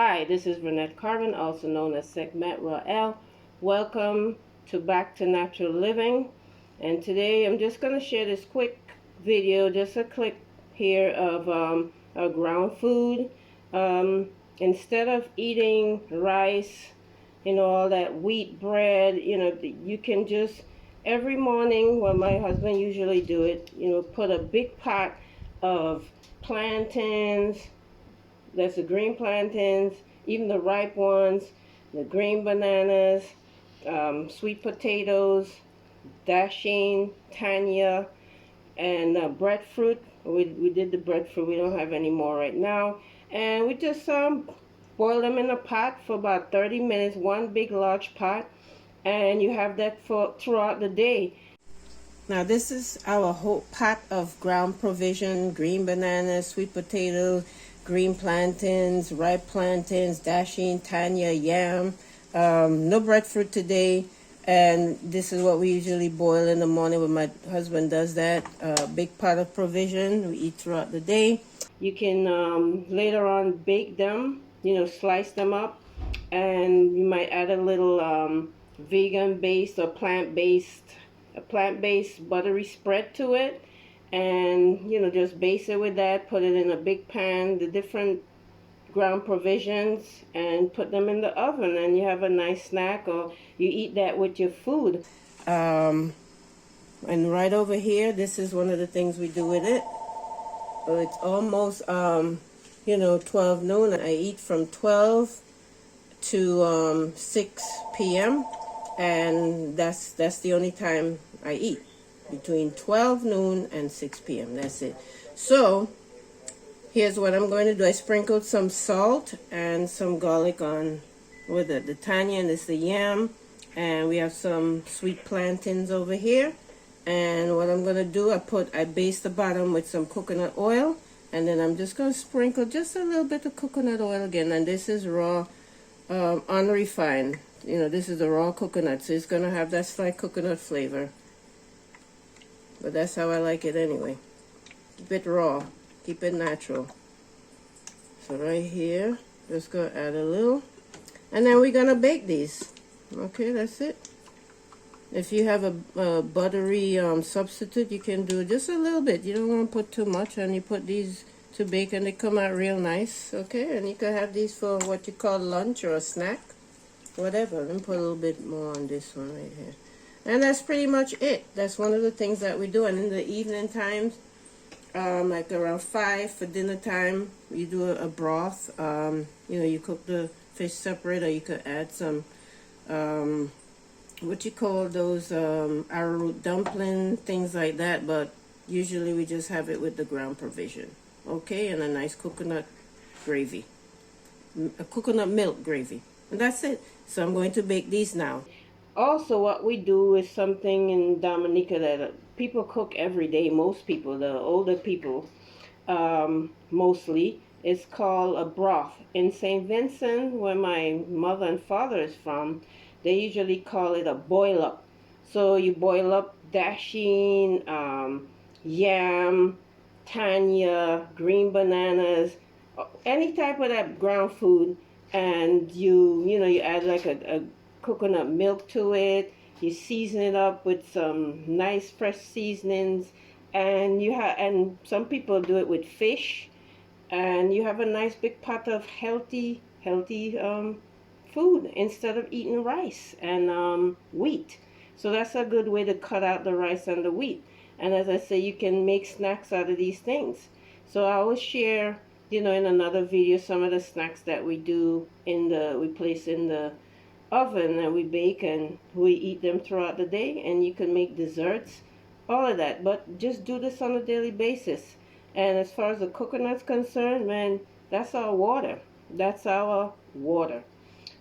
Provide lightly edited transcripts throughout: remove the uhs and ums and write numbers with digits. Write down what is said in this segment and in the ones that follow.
Hi, this is Renette Carbon, also known as Segment Rael. Welcome to Back to Natural Living. And today I'm just going to share this quick video, just a clip here of a ground food. Instead of eating rice, all that wheat bread, you can just every morning, well, my husband usually do it, put a big pot of plantains. That's the green plantains, even the ripe ones, the green bananas, sweet potatoes, dasheen, tanya, and breadfruit. We did the breadfruit. We don't have any more right now. And we just boil them in a pot for about 30 minutes, one big large pot, and you have that for throughout the day. Now this is our whole pot of ground provision: green bananas, sweet potatoes, green plantains, ripe plantains, dasheen, tanya, yam. No breadfruit today. And this is what we usually boil in the morning when my husband does that. Big pot of provision we eat throughout the day. You can later on bake them, slice them up, and you might add a little vegan-based or plant-based buttery spread to it, and just base it with that. Put it in a big pan, the different ground provisions, and put them in the oven, and you have a nice snack, or you eat that with your food. And right over here, this is one of the things we do with it. It's almost 12 noon. I eat from 12 to 6 p.m. and that's the only time I eat, between 12 noon and 6 p.m. That's it. So here's what I'm going to do. I sprinkled some salt and some garlic on with it. The tanya, and it's the yam, and we have some sweet plantains over here. And what I'm going to do, I baste the bottom with some coconut oil, and then I'm just going to sprinkle just a little bit of coconut oil again. And this is raw, unrefined. This is the raw coconut, so it's going to have that slight coconut flavor. But that's how I like it anyway. Keep it raw. Keep it natural. So right here, just going to add a little. And then we're going to bake these. Okay, that's it. If you have a buttery substitute, you can do just a little bit. You don't want to put too much, and you put these to bake, and they come out real nice. Okay, and you can have these for what you call lunch or a snack, whatever. Let me put a little bit more on this one right here. And that's pretty much it. That's one of the things that we do. And in the evening times, like around 5 for dinner time, you do a broth. You cook the fish separate, or you could add some what you call those arrowroot dumpling, things like that. But usually we just have it with the ground provision. Okay, and a nice coconut gravy, a coconut milk gravy, and that's it. So I'm going to bake these now. Also, what we do is something in Dominica that people cook every day. Most people, the older people, mostly, it's called a broth. In St. Vincent, where my mother and father is from, they usually call it a boil up. So you boil up dasheen, yam, tanya, green bananas, any type of that ground food, and you add like a coconut milk to it. You season it up with some nice fresh seasonings, and and some people do it with fish, and you have a nice big pot of healthy food instead of eating rice and wheat. So that's a good way to cut out the rice and the wheat. And as I say, you can make snacks out of these things. So I will share, in another video, some of the snacks that we do we place in the oven, and we bake, and we eat them throughout the day. And you can make desserts, all of that. But just do this on a daily basis. And as far as the coconut's concerned, man, that's our water. That's our water.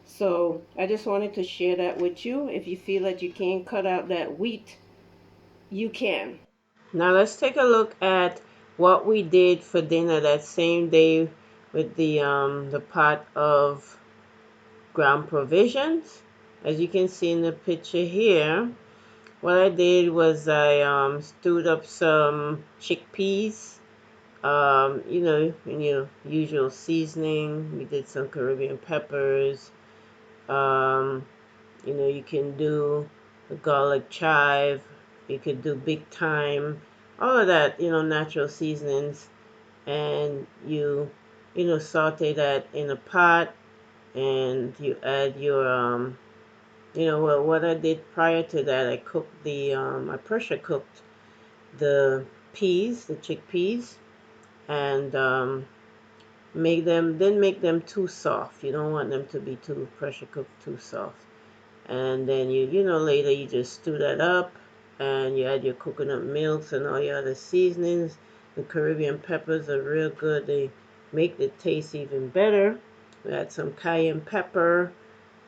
So I just wanted to share that with you. If you feel that you can't cut out that wheat, you can. Now let's take a look at what we did for dinner that same day with the pot of ground provisions. As you can see in the picture here, what I did was I stewed up some chickpeas, in your usual seasoning. We did some Caribbean peppers. Um, you can do a garlic chive. You could do big thyme. All of that, natural seasonings. And you saute that in a pot, and you add your, well, what I did prior to that, I cooked I pressure cooked the peas, the chickpeas, and didn't make them too soft. You don't want them to be too pressure cooked too soft. And then later you just stew that up, and you add your coconut milks and all your other seasonings. The Caribbean peppers are real good. They make the taste even better. We add some cayenne pepper,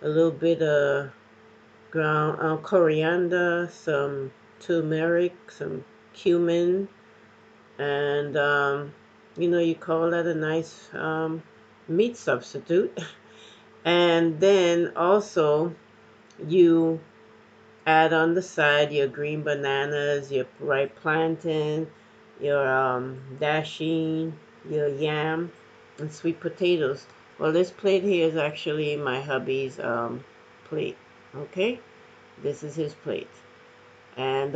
a little bit of ground coriander, some turmeric, some cumin, and you call that a nice meat substitute. And then also you add on the side your green bananas, your ripe plantain, your dasheen, your yam, and sweet potatoes. Well, this plate here is actually my hubby's plate. Okay, this is his plate. And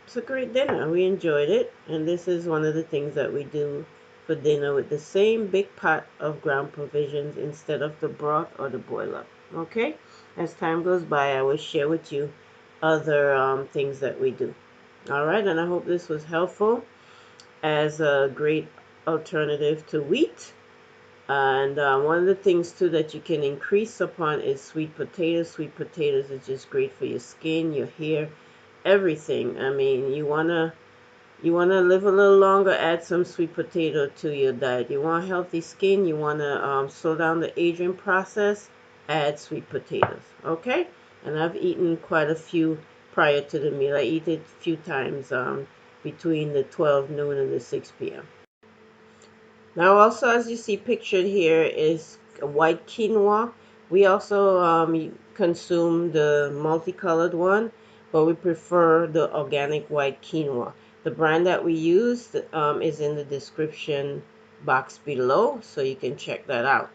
it's a great dinner. We enjoyed it. And this is one of the things that we do for dinner with the same big pot of ground provisions instead of the broth or the boil-up. Okay? As time goes by, I will share with you other things that we do. All right, and I hope this was helpful as a great alternative to wheat. And one of the things too that you can increase upon is sweet potatoes. Sweet potatoes is just great for your skin, your hair, everything. I mean, you wanna live a little longer, add some sweet potato to your diet. You want healthy skin, you wanna slow down the aging process, add sweet potatoes. Okay? And I've eaten quite a few prior to the meal. I eat it a few times between the 12 noon and the 6 p.m. Now also, as you see pictured here, is a white quinoa. We also consume the multicolored one, but we prefer the organic white quinoa. The brand that we use is in the description box below, so you can check that out.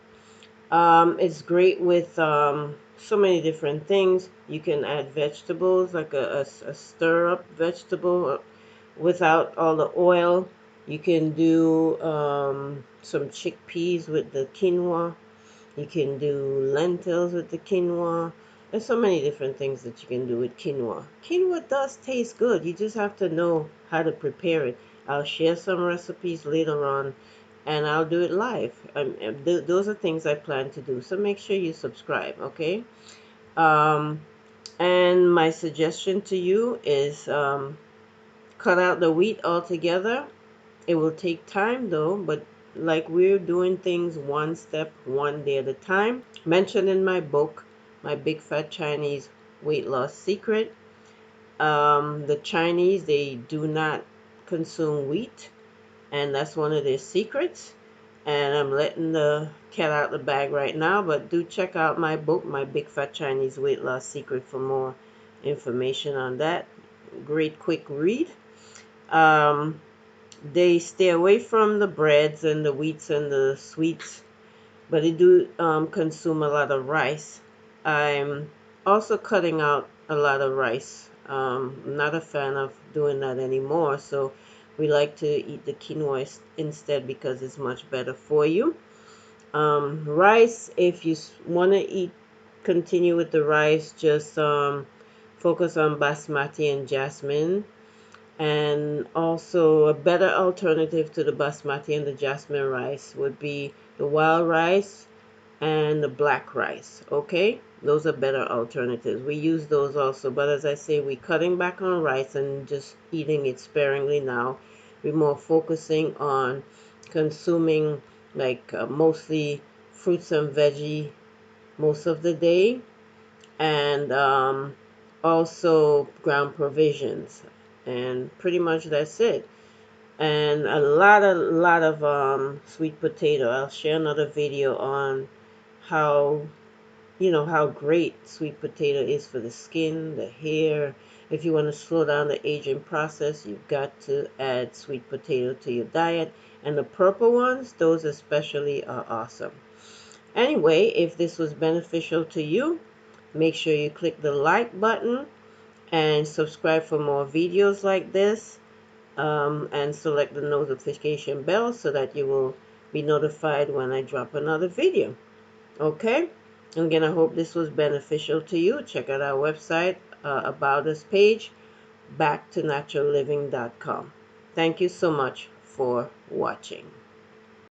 It's great with so many different things. You can add vegetables, like a stir-up vegetable without all the oil. You can do some chickpeas with the quinoa. You can do lentils with the quinoa. There's so many different things that you can do with quinoa. Quinoa does taste good. You just have to know how to prepare it. I'll share some recipes later on, and I'll do it live. Those are things I plan to do. So make sure you subscribe, okay? Um, and my suggestion to you is cut out the wheat altogether. It will take time though, but like we're doing things one step, one day at a time. Mentioned in my book, My Big Fat Chinese Weight Loss Secret. The Chinese, they do not consume wheat, and that's one of their secrets. And I'm letting the cat out the bag right now, but do check out my book, My Big Fat Chinese Weight Loss Secret, for more information on that. Great quick read. Um, they stay away from the breads and the wheats and the sweets, but they do consume a lot of rice. I'm also cutting out a lot of rice. I'm not a fan of doing that anymore, so we like to eat the quinoa instead because it's much better for you. Rice, if you want to continue with the rice, just focus on basmati and jasmine. And also a better alternative to the basmati and the jasmine rice would be the wild rice and the black rice. Okay, those are better alternatives. We use those also, but as I say, we're cutting back on rice and just eating it sparingly now. We're more focusing on consuming like mostly fruits and veggie most of the day, and also ground provisions, and pretty much that's it. And a lot of sweet potato. I'll share another video on how how great sweet potato is for the skin, the hair. If you want to slow down the aging process, you've got to add sweet potato to your diet. And the purple ones, those especially are awesome. Anyway, if this was beneficial to you, make sure you click the like button and subscribe for more videos like this, and select the notification bell so that you will be notified when I drop another video. Okay? Again, I hope this was beneficial to you. Check out our website, About Us page, backtonaturalliving.com. Thank you so much for watching.